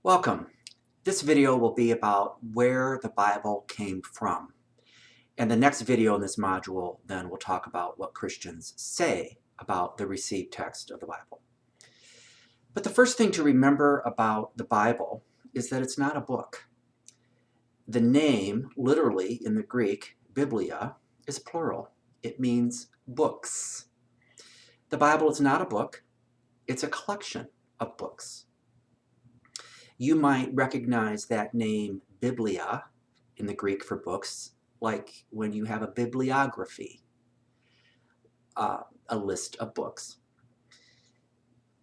Welcome. This video will be about where the Bible came from. And the next video in this module then will talk about what Christians say about the received text of the Bible. But the first thing to remember about the Bible is that it's not a book. The name, literally in the Greek, Biblia, is plural. It means books. The Bible is not a book. It's a collection of books. You might recognize that name Biblia in the Greek for books, like when you have a bibliography, a list of books.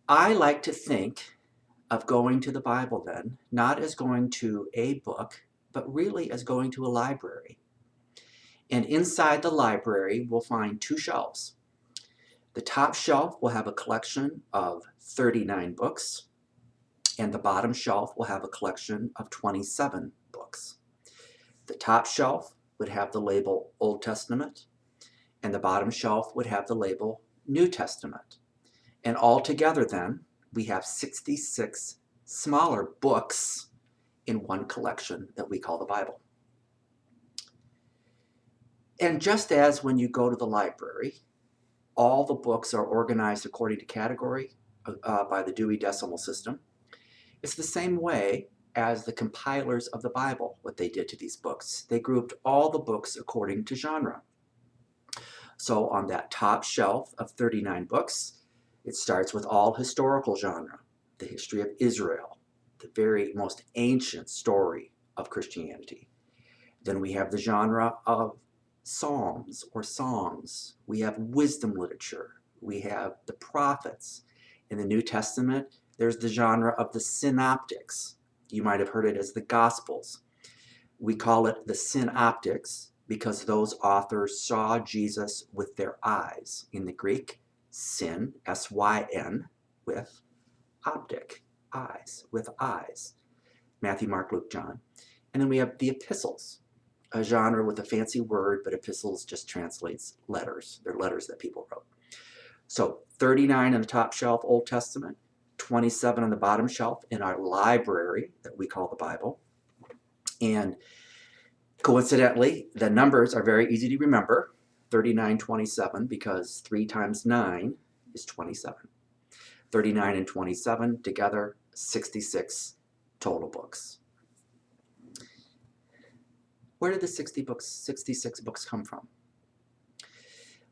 I like to think of going to the Bible then, not as going to a book, but really as going to a library. And inside the library, we'll find two shelves. The top shelf will have a collection of 39 books, and the bottom shelf will have a collection of 27 books. The top shelf would have the label Old Testament, and the bottom shelf would have the label New Testament. And all together then, we have 66 smaller books in one collection that we call the Bible. And just as when you go to the library, all the books are organized according to category by the Dewey Decimal System, it's the same way as the compilers of the Bible, what they did to these books. They grouped all the books according to genre. So on that top shelf of 39 books, it starts with all historical genre, the history of Israel, the very most ancient story of Christianity. Then we have the genre of psalms or songs. We have wisdom literature. We have the prophets. In the New Testament, there's the genre of the synoptics. You might have heard it as the Gospels. We call it the synoptics because those authors saw Jesus with their eyes. In the Greek, syn, S-Y-N, with optic, eyes, with eyes. Matthew, Mark, Luke, John. And then we have the epistles, a genre with a fancy word, but epistles just translates letters. They're letters that people wrote. So 39 on the top shelf, Old Testament, 27 on the bottom shelf in our library that we call the Bible. And coincidentally, the numbers are very easy to remember, 39, 27, because 3 times 9 is 27. 39 and 27 together, 66 total books. Where did the 66 books come from?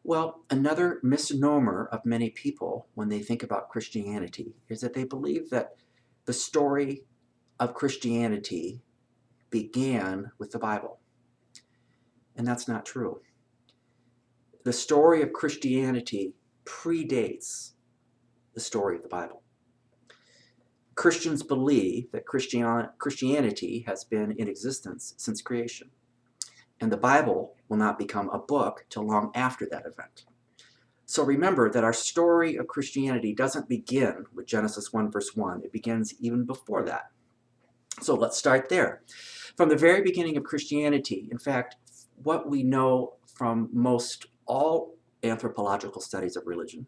Well, another misnomer of many people when they think about Christianity is that they believe that the story of Christianity began with the Bible. And that's not true. The story of Christianity predates the story of the Bible. Christians believe that Christianity has been in existence since creation. And the Bible will not become a book till long after that event. So remember that our story of Christianity doesn't begin with Genesis 1 verse 1. It begins even before that. So let's start there. From the very beginning of Christianity, in fact, what we know from most all anthropological studies of religion,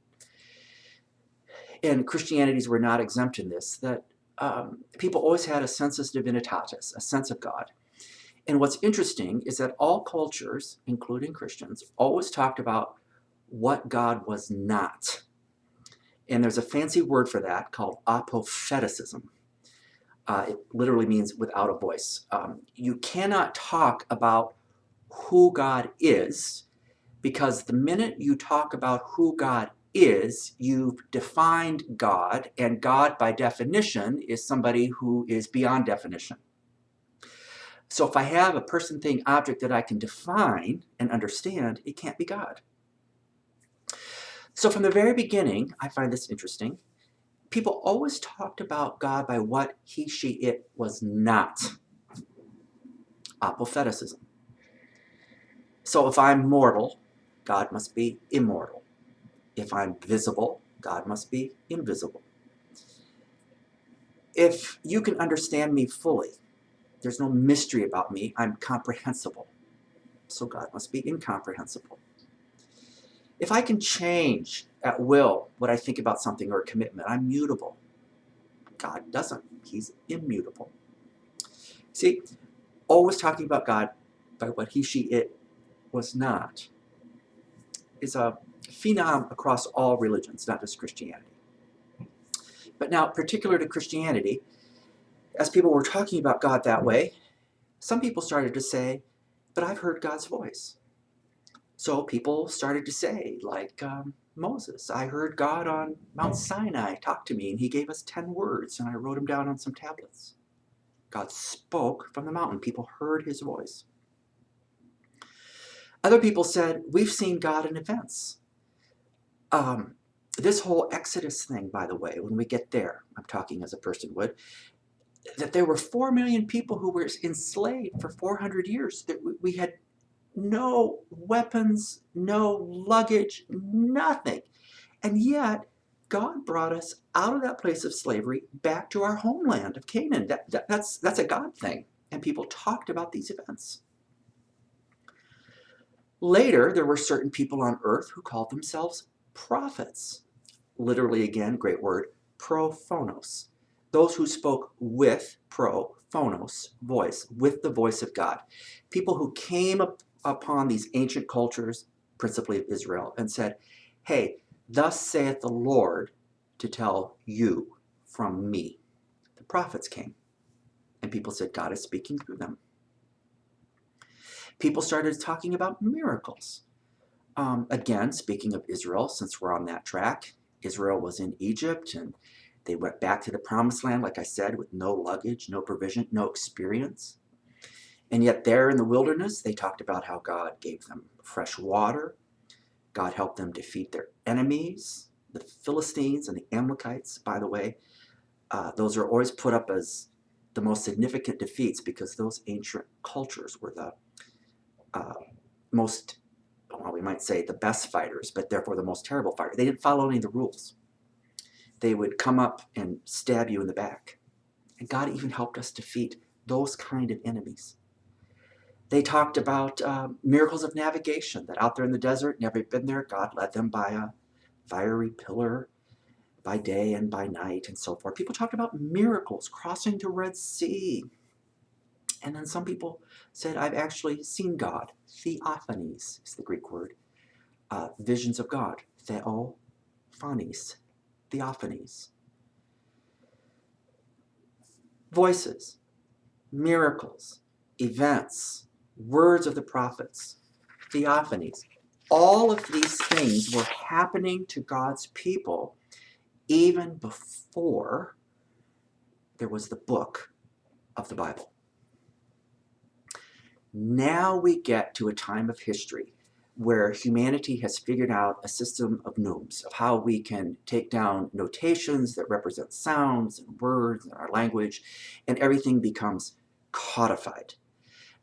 and Christianities were not exempt in this, that people always had a sensus divinitatis, a sense of God. And what's interesting is that all cultures, including Christians, always talked about what God was not. And there's a fancy word for that called apopheticism. It literally means without a voice. You cannot talk about who God is, because the minute you talk about who God is, you've defined God, and God, by definition, is somebody who is beyond definition. So if I have a person, thing, object that I can define and understand, it can't be God. So from the very beginning, I find this interesting, people always talked about God by what he, she, it was not. Apopheticism. So if I'm mortal, God must be immortal. If I'm visible, God must be invisible. If you can understand me fully, there's no mystery about me, I'm comprehensible. So God must be incomprehensible. If I can change at will what I think about something or a commitment, I'm mutable. God doesn't. He's immutable. See, always talking about God by what he, she, it was not is a phenom across all religions, not just Christianity. But now, particular to Christianity, as people were talking about God that way, some people started to say, but I've heard God's voice. So people started to say, like Moses, I heard God on Mount Sinai talk to me, and he gave us 10 words, and I wrote them down on some tablets. God spoke from the mountain. People heard his voice. Other people said, we've seen God in events. This whole Exodus thing, by the way, when we get there, I'm talking as a person would, that there were 4 million people who were enslaved for 400 years. That we had no weapons, no luggage, nothing. And yet, God brought us out of that place of slavery back to our homeland of Canaan. That's a God thing. And people talked about these events. Later, there were certain people on earth who called themselves prophets. Literally, again, great word, prophonos. Those who spoke with, phonos, voice, with the voice of God. People who came upon these ancient cultures, principally of Israel, and said, hey, thus saith the Lord to tell you from me. The prophets came, and people said God is speaking through them. People started talking about miracles. Again, speaking of Israel, since we're on that track, Israel was in Egypt, and they went back to the promised land, like I said, with no luggage, no provision, no experience. And yet there in the wilderness, they talked about how God gave them fresh water. God helped them defeat their enemies, the Philistines and the Amalekites, by the way. Those are always put up as the most significant defeats because those ancient cultures were the most, well, we might say the best fighters, but therefore the most terrible fighters. They didn't follow any of the rules. They would come up and stab you in the back. And God even helped us defeat those kind of enemies. They talked about miracles of navigation, that out there in the desert, never been there, God led them by a fiery pillar by day and by night and so forth. People talked about miracles, crossing the Red Sea. And then some people said, I've actually seen God. Theophanies is the Greek word. Visions of God. Theophanies. Theophanies. Voices, miracles, events, words of the prophets, theophanies. All of these things were happening to God's people even before there was the book of the Bible. Now we get to a time of history where humanity has figured out a system of neumes, of how we can take down notations that represent sounds and words in our language, and everything becomes codified.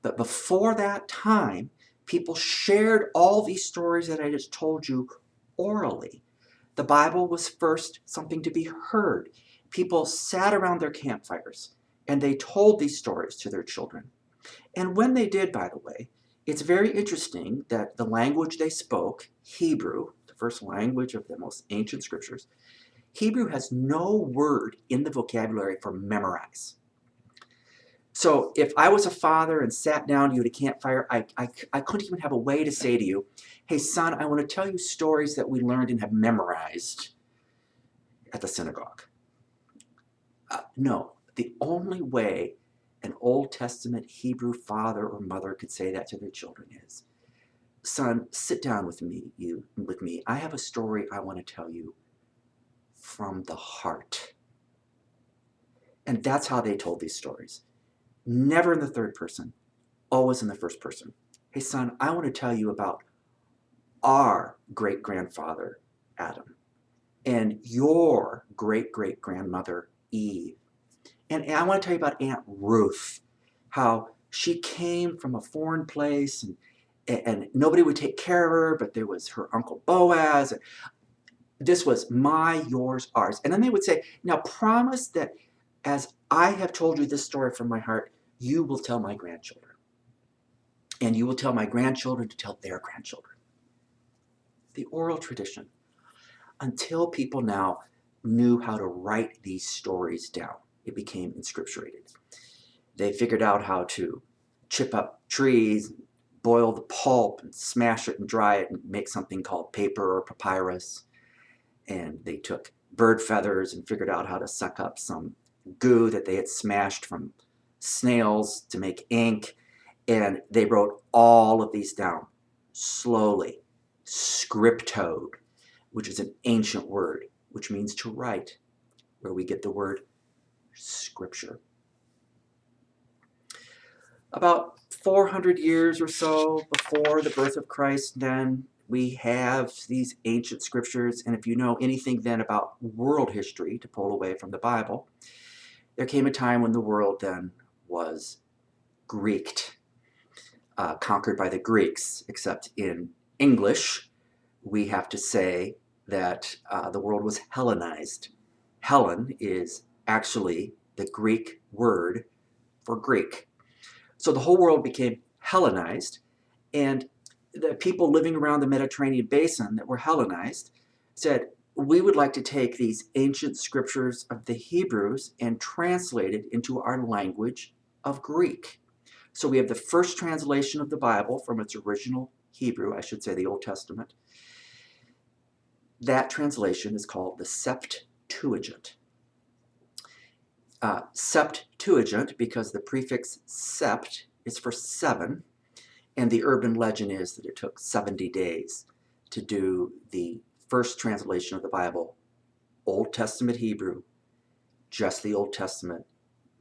But before that time, people shared all these stories that I just told you orally. The Bible was first something to be heard. People sat around their campfires and they told these stories to their children. And when they did, by the way, it's very interesting that the language they spoke, Hebrew, the first language of the most ancient scriptures, Hebrew has no word in the vocabulary for memorize. So if I was a father and sat down to you at a campfire, I couldn't even have a way to say to you, hey, son, I want to tell you stories that we learned and have memorized at the synagogue. No, the only way an Old Testament Hebrew father or mother could say that to their children is, son, sit down with me. I have a story I want to tell you from the heart. And that's how they told these stories. Never in the third person, always in the first person. Hey, son, I want to tell you about our great-grandfather, Adam, and your great-great-grandmother, Eve. And I want to tell you about Aunt Ruth, how she came from a foreign place and nobody would take care of her, but there was her Uncle Boaz. This was my, yours, ours. And then they would say, now promise that as I have told you this story from my heart, you will tell my grandchildren. And you will tell my grandchildren to tell their grandchildren. The oral tradition. Until people now knew how to write these stories down. It became inscripturated. They figured out how to chip up trees, boil the pulp, and smash it and dry it and make something called paper or papyrus. And they took bird feathers and figured out how to suck up some goo that they had smashed from snails to make ink. And they wrote all of these down slowly. Scriptode, which is an ancient word, which means to write, where we get the word scripture. About 400 years or so before the birth of Christ, then we have these ancient scriptures. And if you know anything then about world history, to pull away from the Bible, there came a time when the world then was Greeked, conquered by the Greeks, except in English, we have to say that the world was Hellenized. Hellen is actually the Greek word for Greek. So the whole world became Hellenized, and the people living around the Mediterranean basin that were Hellenized said, we would like to take these ancient scriptures of the Hebrews and translate it into our language of Greek. So we have the first translation of the Bible from its original Hebrew, I should say the Old Testament. That translation is called the Septuagint. Septuagint because the prefix sept is for 7, and the urban legend is that it took 70 days to do the first translation of the Bible, Old Testament Hebrew, just the Old Testament,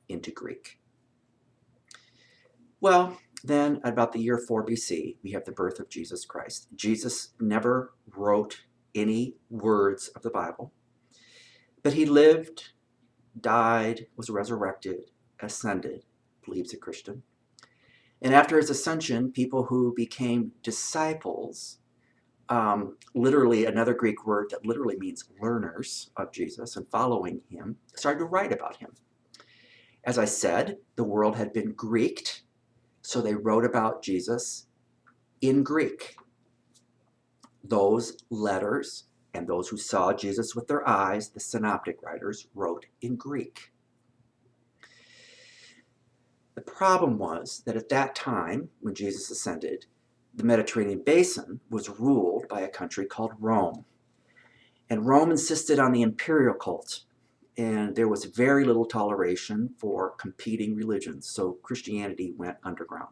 into Greek. Well, then about the year 4 BC, we have the birth of Jesus Christ. Jesus never wrote any words of the Bible, but he lived, died, was resurrected, ascended, believes a Christian. And after his ascension, people who became disciples, literally another Greek word that literally means learners of Jesus and following him, started to write about him. As I said, the world had been Greeked, so they wrote about Jesus in Greek. Those letters and those who saw Jesus with their eyes, the synoptic writers, wrote in Greek. The problem was that at that time, when Jesus ascended, the Mediterranean basin was ruled by a country called Rome. And Rome insisted on the imperial cult, and there was very little toleration for competing religions, so Christianity went underground.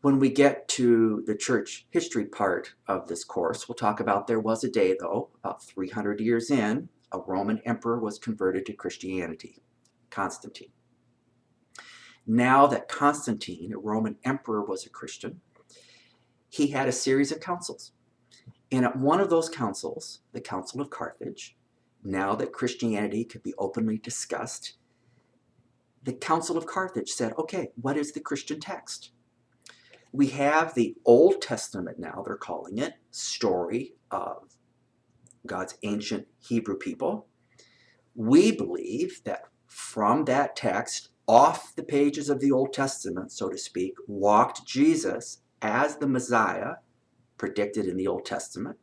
When we get to the church history part of this course, we'll talk about there was a day, though, about 300 years in, a Roman emperor was converted to Christianity, Constantine. Now that Constantine, a Roman emperor, was a Christian, he had a series of councils. And at one of those councils, the Council of Carthage, now that Christianity could be openly discussed, the Council of Carthage said, okay, what is the Christian text? We have the Old Testament now, they're calling it, story of God's ancient Hebrew people. We believe that from that text, off the pages of the Old Testament, so to speak, walked Jesus as the Messiah predicted in the Old Testament.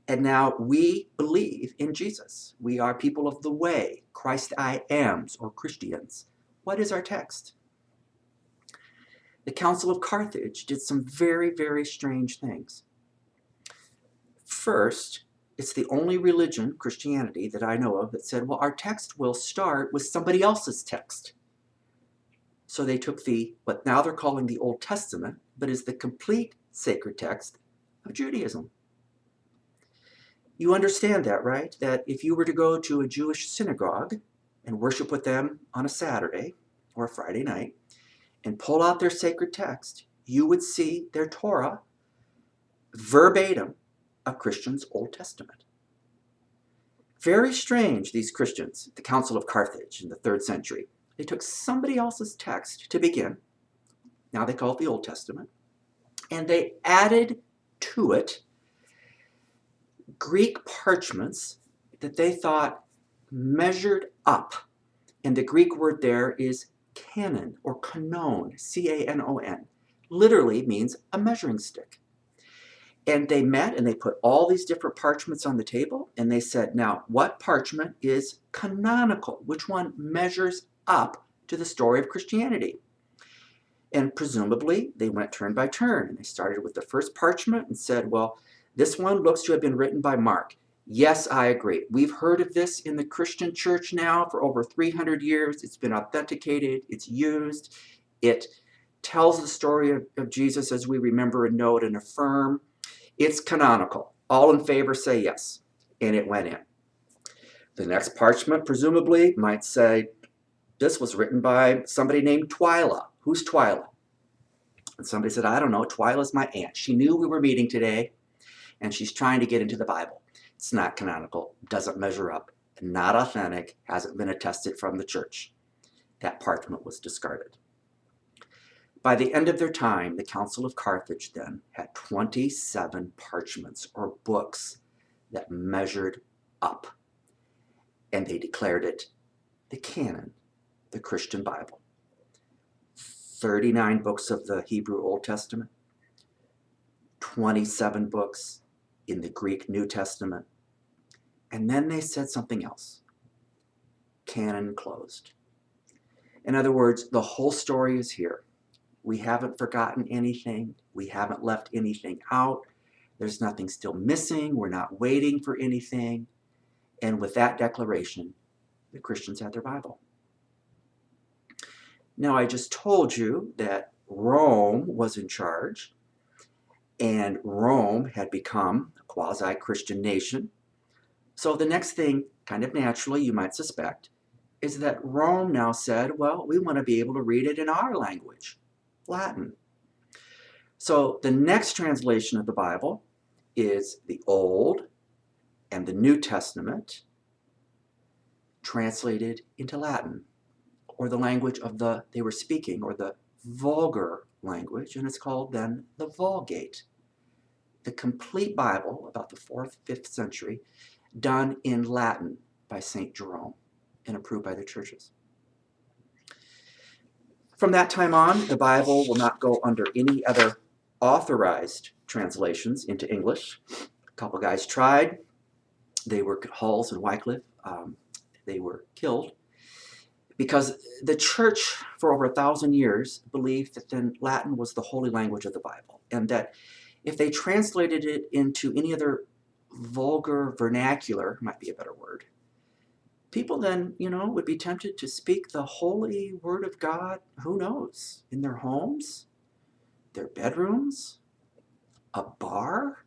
And now we believe in Jesus. We are people of the way, Christ I ams, or Christians. What is our text? The Council of Carthage did some very, very strange things. First, it's the only religion, Christianity, that I know of that said, well, our text will start with somebody else's text. So they took what now they're calling the Old Testament, but is the complete sacred text of Judaism. You understand that, right? That if you were to go to a Jewish synagogue and worship with them on a Saturday or a Friday night and pull out their sacred text, you would see their Torah verbatim a Christian's Old Testament. Very strange, these Christians, the Council of Carthage in the 3rd century. They took somebody else's text to begin, now they call it the Old Testament, and they added to it Greek parchments that they thought measured up. And the Greek word there is canon or canon, C-A-N-O-N. Literally means a measuring stick. And they met and they put all these different parchments on the table, and they said, now, what parchment is canonical? Which one measures up to the story of Christianity? And presumably, they went turn by turn, and they started with the first parchment and said, well, this one looks to have been written by Mark. Yes, I agree. We've heard of this in the Christian church now for over 300 years. It's been authenticated. It's used. It tells the story of Jesus as we remember and know it and affirm. It's canonical. All in favor say yes. And it went in. The next parchment, presumably, might say, this was written by somebody named Twyla. Who's Twyla? And somebody said, I don't know. Twyla's my aunt. She knew we were meeting today, and she's trying to get into the Bible. It's not canonical. Doesn't measure up. Not authentic. Hasn't been attested from the church. That parchment was discarded. By the end of their time, the Council of Carthage then had 27 parchments or books that measured up. And they declared it the canon, the Christian Bible. 39 books of the Hebrew Old Testament, 27 books in the Greek New Testament. And then they said something else. Canon closed. In other words, the whole story is here. We haven't forgotten anything. We haven't left anything out. There's nothing still missing. We're not waiting for anything. And with that declaration, the Christians had their Bible. Now, I just told you that Rome was in charge, and Rome had become a quasi-Christian nation. So the next thing, kind of naturally, you might suspect, is that Rome now said, well, we want to be able to read it in our language, Latin. So the next translation of the Bible is the Old and the New Testament translated into Latin, or the language of they were speaking, or the vulgar language, and it's called then the Vulgate. The complete Bible, about the 4th, 5th century, done in Latin by St. Jerome and approved by the churches. From that time on, the Bible will not go under any other authorized translations into English. A couple guys tried. They were Hulls and Wycliffe. They were killed because the church for over 1,000 years believed that then Latin was the holy language of the Bible, and that if they translated it into any other vulgar vernacular, might be a better word, people then, would be tempted to speak the holy word of God, who knows, in their homes, their bedrooms, a bar.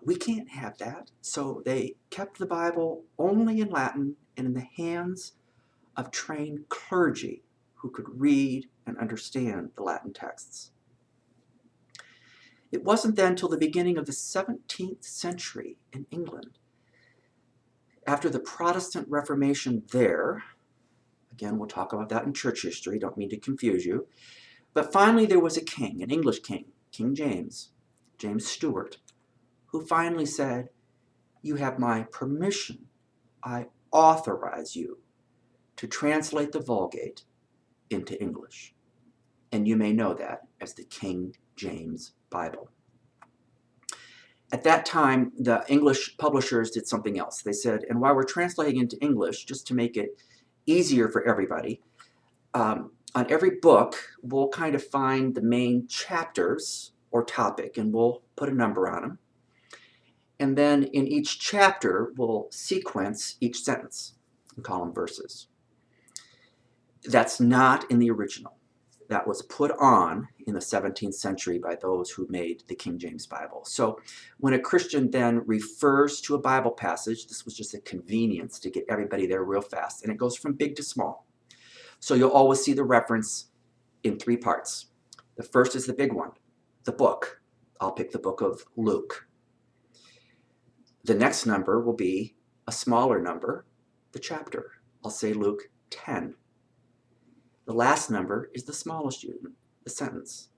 We can't have that. So they kept the Bible only in Latin and in the hands of trained clergy who could read and understand the Latin texts. It wasn't then until the beginning of the 17th century in England, after the Protestant Reformation there, again, we'll talk about that in church history, don't mean to confuse you, but finally there was a king, an English king, King James, James Stewart, who finally said, you have my permission, I authorize you to translate the Vulgate into English. And you may know that as the King James Bible. At that time, the English publishers did something else. They said, and while we're translating into English, just to make it easier for everybody, on every book, we'll kind of find the main chapters or topic, and we'll put a number on them. And then in each chapter, we'll sequence each sentence and call them verses. That's not in the original. That was put on in the 17th century by those who made the King James Bible. So when a Christian then refers to a Bible passage, this was just a convenience to get everybody there real fast, and it goes from big to small. So you'll always see the reference in 3 parts. The first is the big one, the book. I'll pick the book of Luke. The next number will be a smaller number, the chapter. I'll say Luke 10. The last number is the smallest unit, the sentence.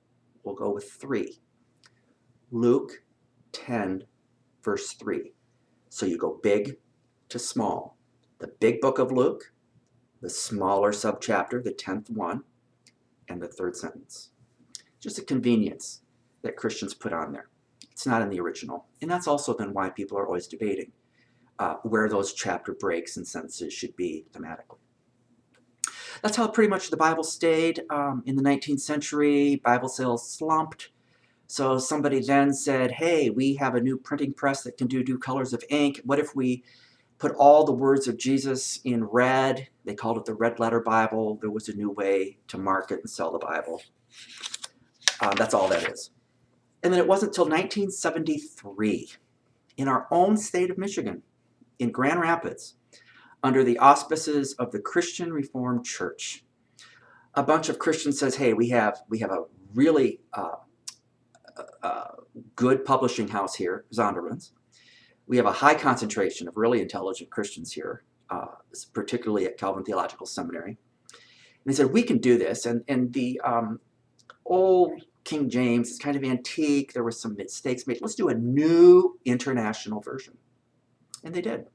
We'll go with 3. Luke 10, verse 3. So you go big to small. The big book of Luke, the smaller subchapter, the 10th one, and the 3rd sentence. Just a convenience that Christians put on there. It's not in the original. And that's also then why people are always debating where those chapter breaks and sentences should be thematically. That's how pretty much the Bible stayed. In the 19th century, Bible sales slumped. So somebody then said, hey, we have a new printing press that can do colors of ink. What if we put all the words of Jesus in red? They called it the Red Letter Bible. There was a new way to market and sell the Bible. That's all that is. And then it wasn't until 1973, in our own state of Michigan, in Grand Rapids, under the auspices of the Christian Reformed Church, a bunch of Christians says, hey, we have a really good publishing house here, Zondervan's. We have a high concentration of really intelligent Christians here, particularly at Calvin Theological Seminary. And they said, we can do this. And the old King James is kind of antique. There were some mistakes made. Let's do a new international version. And they did.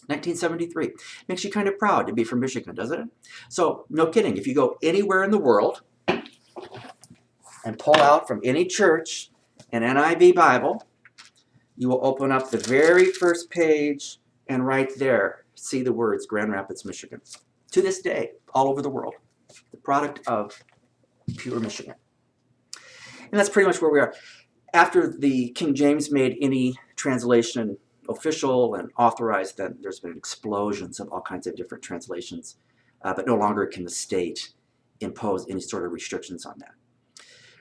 1973. Makes you kind of proud to be from Michigan, doesn't it? So, no kidding. If you go anywhere in the world and pull out from any church an NIV Bible, you will open up the very first page, and right there, see the words Grand Rapids, Michigan. To this day, all over the world. The product of pure Michigan. And that's pretty much where we are. After the King James made any translation official and authorized, then there's been explosions of all kinds of different translations, but no longer can the state impose any sort of restrictions on that.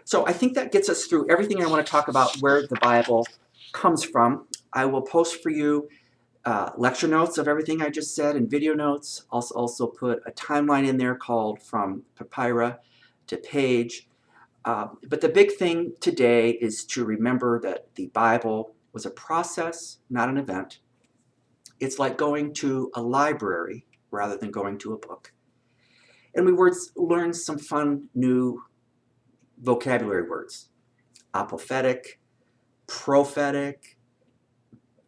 So I think that gets us through everything I want to talk about where the Bible comes from. I will post for you lecture notes of everything I just said and video notes. I'll also put a timeline in there called From Papyrus to Page. But the big thing today is to remember that the Bible was a process, not an event. It's like going to a library rather than going to a book. And we learned some fun new vocabulary words. Apophetic, prophetic,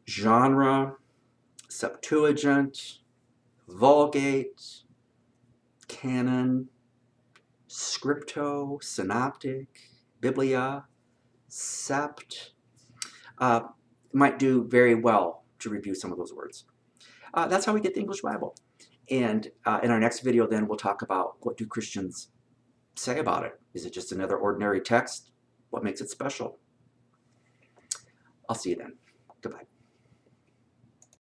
genre, Septuagint, Vulgate, canon, scripto, synoptic, biblia, sept. Might do very well to review some of those words. That's how we get the English Bible. And in our next video then we'll talk about what do Christians say about it. Is it just another ordinary text? What makes it special? I'll see you then. Goodbye.